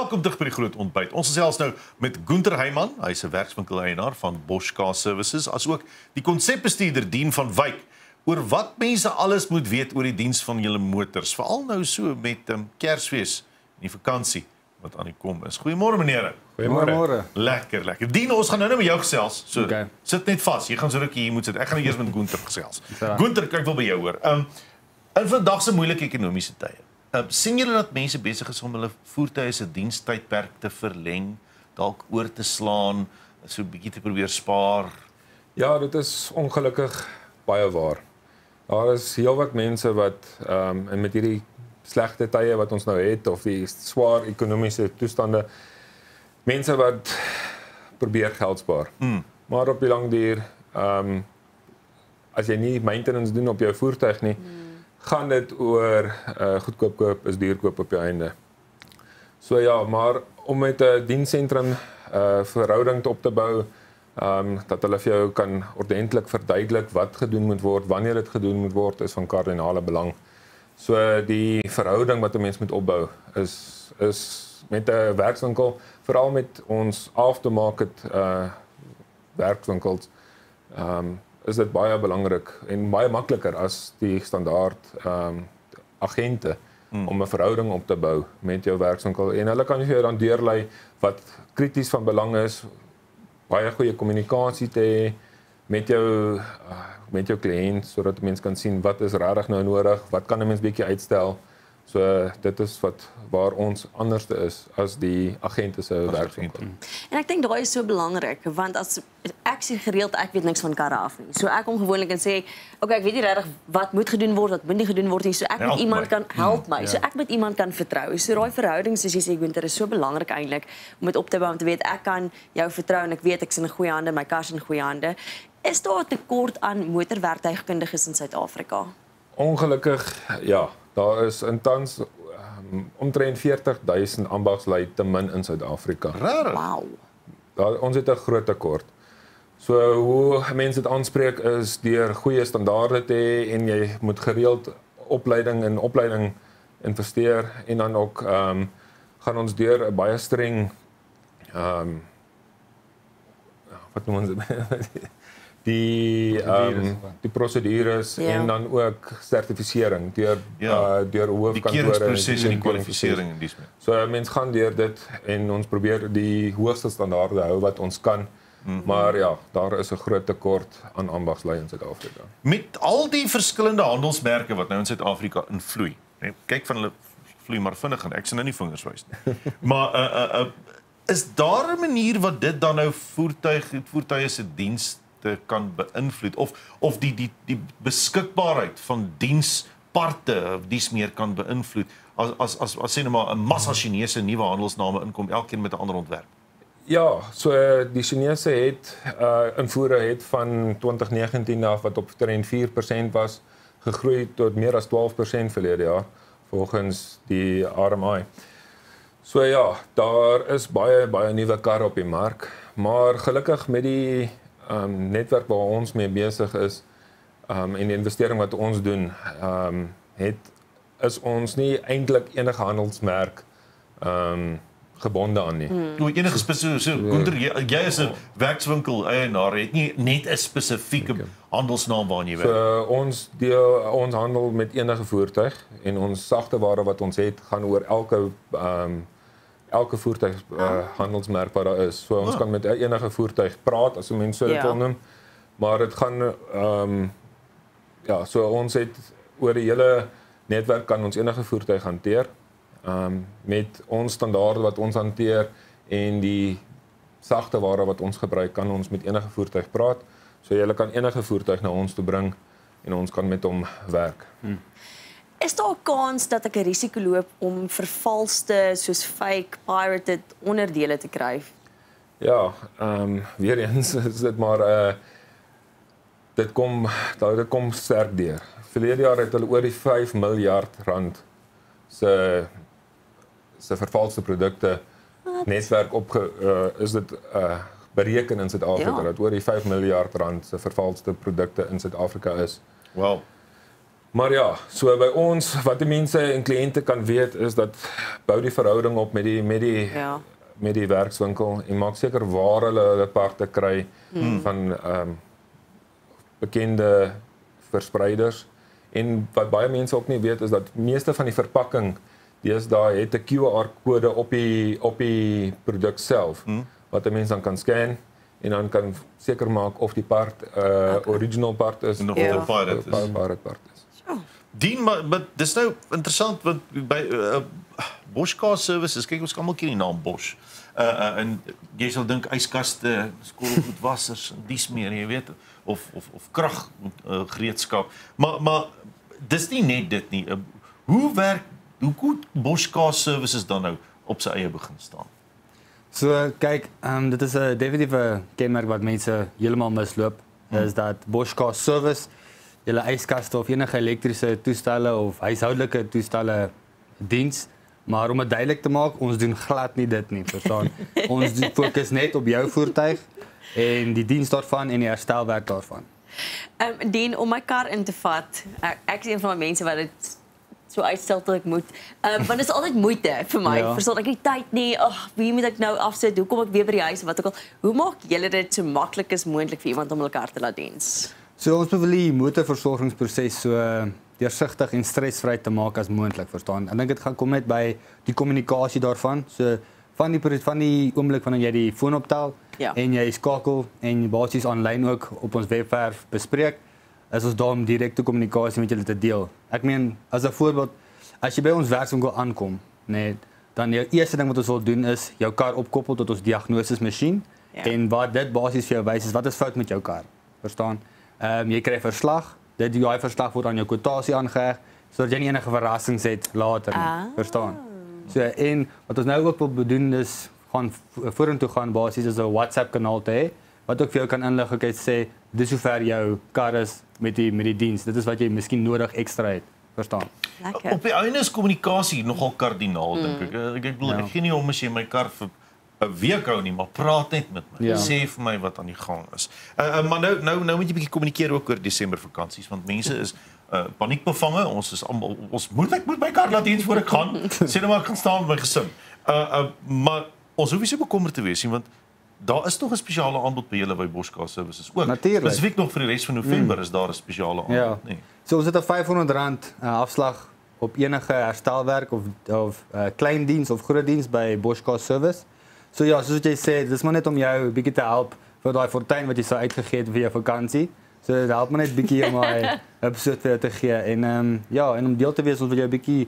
Welkom terug by die groot ontbyt. Ons gesels nou met Gunther Heyman, hy is 'n werkswinkel-eienaar van Bosch Car Services, asook die konsepbestuurder Dien van Wyk, oor wat mense alles moet weet oor die diens van julle motors, veral nou so met Kersfees en die vakansie wat aan die kom is. Goeiemôre menere. Goeiemôre. Lekker, lekker. Dien, ons gaan nou met jou gesels. So, sit net vas. Jy gaan so rukkie hier moet sit. Ek gaan eers met Gunther gesels. Gunther, kyk wel by jou hoor. In vandag se moeilike ekonomiese tye. Sien julle dat mense besig is om hulle voertuie se dienstydperk te verleng, dalk oor te slaan, so 'n bietjie te probeer spaar? Ja, dit is ongelukkig baie waar. Daar is heelwat mense wat en met hierdie slegte tye wat ons nou het of die swaar ekonomiese toestande, mense wat probeer geld spaar. Maar op die lang duur, as jy nie maintenance doen op jou voertuig nie, gaan dit oor goedkoop koop is duur koop op die einde. So ja, maar om met 'n diensentrum verhouding op te bou, dat hulle vir jou kan ordentlik verduidelik wat gedoen moet word, wanneer dit gedoen moet word, is van kardinale belang. So die verhouding wat 'n mens moet opbou is met 'n werkswinkel, veral met ons aftermarket werkswinkels, is dit baie belangrik en baie makliker as die standaard agente om 'n verhouding op te bou met jou werkswinkel. En hulle kan vir jou dan deurlei wat krities van belang is, baie goeie kommunikasie te hê met jou kliënt, sodat mense kan sien wat is regtig nou nodig, wat kan 'n mens bietjie uitstel. So dit is waar ons anderste is as die agente se werkswinkel. En ek dink daai is so belangrik, want as ek sê gereeld ek weet niks van karre af nie. So ek kom gewoonlik en sê, okay, ek weet nie regtig wat moet gedoen word, wat moet nie gedoen word nie. So ek moet iemand kan help my. So ek moet iemand kan vertrou. So daai verhouding soos jy sê Gunther is so belangrik eintlik om dit op te bou, om te weet ek kan jou vertrou en ek weet ek is in goeie hande, my kar is in goeie hande. Is daar 'n tekort aan motorwerktuigkundiges in Suid-Afrika? Ongelukkig ja. Daar is intans omtrent 40,000 ambagslui te min in Suid-Afrika. Wow. Ons het 'n groot tekort. So hoe mense dit aanspreek is deur goeie standaarde te hê en jy moet gereeld opleiding investeer en dan ook gaan ons deur 'n baie streng wat noem ons die prosedures en dan ook sertifisering deur hoofkantore die keuringsproses en die kwalifisering en dis meer. So mense gaan deur dit en ons probeer die hoogste standaarde hou wat ons kan. Maar ja, daar is 'n groot tekort aan ambagslui in Suid-Afrika. Met al die verskillende handelsmerke wat nou in Suid-Afrika invloei. Nee, kyk van hulle vloei maar vinnig en ek sien nou nie vingers wys nie. Maar is daar 'n manier wat dit dan nou voertuie se diens te kan beïnvloed of die beskikbaarheid van diensparte of dies meer kan beïnvloed as sê nou maar 'n massa Chinese nuwe handelsname inkom elkeen met 'n ander ontwerp? Ja, so die Chinese het invoere het van 2019 af wat op 4% was gegroei tot meer as 12% verlede jaar volgens die RMI. So ja, daar is baie nuwe karre op die mark, maar gelukkig met die netwerk waar ons mee besig is en die investering wat ons doen, is ons nie eintlik enige handelsmerk gebonde aan nie. Enige spesifieke Gunther, jy is 'n werkswinkel eienaar, het nie net 'n spesifieke handelsnaam waarna jy werk. So ons handel met enige voertuig en ons sagte ware wat ons het gaan oor elke voertuig handelsmerk wat daar is. So ons kan met enige voertuig praat as 'n mens so dit wil noem. Maar dit gaan so ons het oor die hele netwerk kan ons enige voertuig hanteer. Met ons standaarde wat ons hanteer en die sagte ware wat ons gebruik, kan ons met enige voertuig praat. So jy kan enige voertuig na ons toe bring en ons kan met hom werk. Is daar 'n kans dat ek 'n risiko loop om vervalste, soos fake, pirated onderdele te kry? Ja, weer eens is dit maar dit kom sterk deur. Verlede jaar het hulle oor die 5 miljard rand se vervalste produkte netwerk is dit bereken in Suid-Afrika dat oor die 5 miljard rand se vervalste produkte in Suid-Afrika is. Wow. Maar ja, so by ons wat die mense en kliënte kan weet is dat bou die verhouding op met die werkswinkel en maak seker waar hulle parte kry van bekende verspreiders. En wat baie mense ook nie weet is dat meeste van die verpakking deesdae het 'n QR-kode op die produk self wat 'n mens dan kan scan en dan kan seker maak of die part original part is of 'n pirate part is. Dien, maar dis nou interessant want by Bosch Car Services, kyk ons almal ken die naam Bosch. En jy sal dink yskaste, skottelgoedwassers en dies meer, jy weet, of kraggereedskap. Maar dis nie net dit nie. Hoe goed Bosch Car Services dan nou op sy eie begin staan? So kyk, dit is 'n definitiewe kenmerk wat mense heeltemal misloop, is dat Bosch Car Service julle yskaste of enige elektriese toestelle of huishoudelike toestelle diens. Maar om dit duidelik te maak, ons doen glad nie dit nie, verstaan? Ons fokus net op jou voertuig en die diens daarvan en die herstelwerk daarvan. Dien, om my kar in te vat, ek is een van die mense wat dit so uitstel tot ek moet. Want dit is altyd moeite vir my. Verstaan ek nie tyd nie. Wie moet ek nou afsit? Hoe kom ek weer by die huis? Wat ook al. Hoe maak julle dit so maklik as moontlik vir iemand om hulle kar te laat diens? So ons wil die motorversorgingsproses so deursigtig en stresvry te maak as moontlik, verstaan. Ek dink dit gaan kom net by die kommunikasie daarvan. So van die oomblik wanneer jy die foon optel en jy skakel en basies aanlyn ook op ons webwerf bespreek, is ons daar om direkte kommunikasie met julle te deel. Ek meen, as 'n voorbeeld, as jy by ons werkswinkel aankom, dan die eerste ding wat ons wil doen is jou kar opkoppel tot ons diagnosismasjien en wat dit basies vir jou wys is wat is fout met jou kar. Verstaan? Jy kry 'n verslag. Die verslag word aan jou kwotasie aangeheg sodat jy nie enige verrassings het later nie. Verstaan? So en wat ons nou ook wil doen is gaan vorentoe gaan basies is 'n WhatsApp kanaal te hê wat ook vir jou kan inlig en sê dis hoe ver jou kar is met die diens. Dit is wat jy miskien nodig ekstra het. Verstaan? Lekker. Op die einde is kommunikasie nogal kardinaal dink ek. Ek bedoel ek gee nie om as jy my kar vir 'n week hou nie, maar praat net met my. Sê vir my wat aan die gang is. Maar nou moet jy 'n bietjie kommunikeer ook oor Desember vakansies want mense is paniekbevange. Ons is almal ek moet my kar laat diens voor ek gaan. Sê nou maar ek gaan staan met my gesin. Maar ons hoef nie so bekommerd te wees nie want daar is nog 'n spesiale aanbod by julle by Bosch Car Services ook. Spesifiek nog vir die res van November is daar 'n spesiale aanbod, nee. So ons het 'n R500 afslag op enige herstelwerk of klein diens of groot diens by Bosch Car Service. So ja, soos jy sê, dis maar net om jou 'n bietjie te help vir daai fortuin wat jy sou uitgegee het vir jou vakansie. So dit help maar net 'n bietjie om my episode vir jou te gee en en om deel te wees ons wil jou 'n bietjie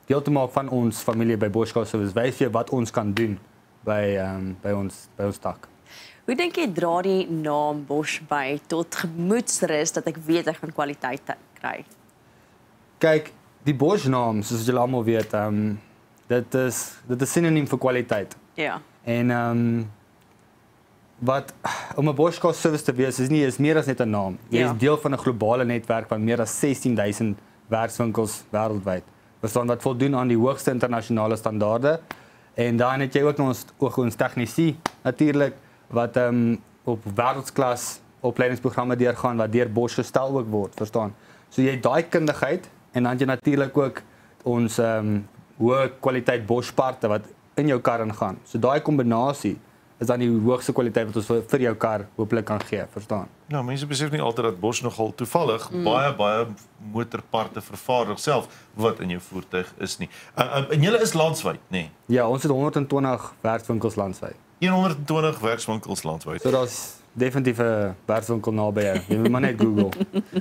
deel te maak van ons familie by Bosch Car Service. Wys jy wat ons kan doen by ons tak. Hoe dink jy dra die naam Bosch by tot gemoedsrus dat ek weet ek gaan kwaliteit kry? Kyk, die Bosch naam, soos julle almal weet, dit is sinoniem vir kwaliteit. Ja. En om 'n Bosch Car Service te wees is meer as net 'n naam. Jy is deel van 'n globale netwerk van meer as 16,000 werkswinkels wêreldwyd. Verstaan wat voldoen aan die hoogste internasionale standaarde. En dan het jy ook ons tegnisie natuurlik wat op wêreldklas opleidingsprogramme deurgaan wat deur Bosch gestel ook word, verstaan. So jy het daai kundigheid en dan het jy natuurlik ook ons hoë kwaliteit Bosch parte wat in jou kar ingaan. So daai kombinasie is dan die hoogste kwaliteit wat ons vir jou kar hopelik kan gee, verstaan? Ja, mense besef nie altyd dat Bosch nogal toevallig baie motorparte vervaardig self wat in jou voertuig is nie. En julle is landwyd, nê? Nee. Ja, ons het 120 werkswinkels landwyd. 120 werkswinkels landwyd. So daar's definitief 'n werkswinkel naby jou. Jy moet maar net Google.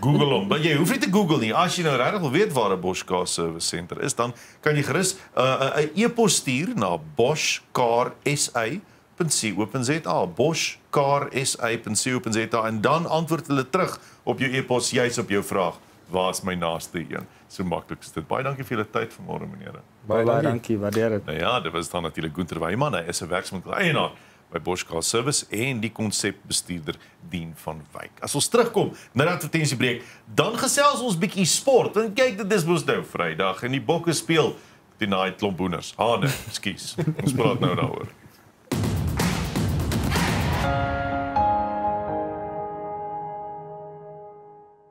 Google hom. Maar jy hoef nie te Google nie. As jy nou regtig wil weet waar 'n Bosch Car Service Center is, dan kan jy gerus 'n e-pos stuur na boschcarsa.co.za, boschcarsa.co.za en dan antwoord hulle terug op jou e-pos juis op jou vraag. Waar is my naaste een? So maklik is dit. Baie dankie vir julle tyd vanmôre, meneer. Baie dankie, waardeer dit. Nou ja, dit was dan natuurlik Gunther Weyman. Hy is 'n werkswinkel eienaar by Bosch Car Service en die konsepbestuurder Dien van Wyk. As ons terugkom na die advertensiebreek, dan gesels ons bietjie sport. En kyk, dit is mos nou Vrydag en die Bokke speel teen daai klomp boeners. Hane, ekskuus. Ons praat nou daaroor.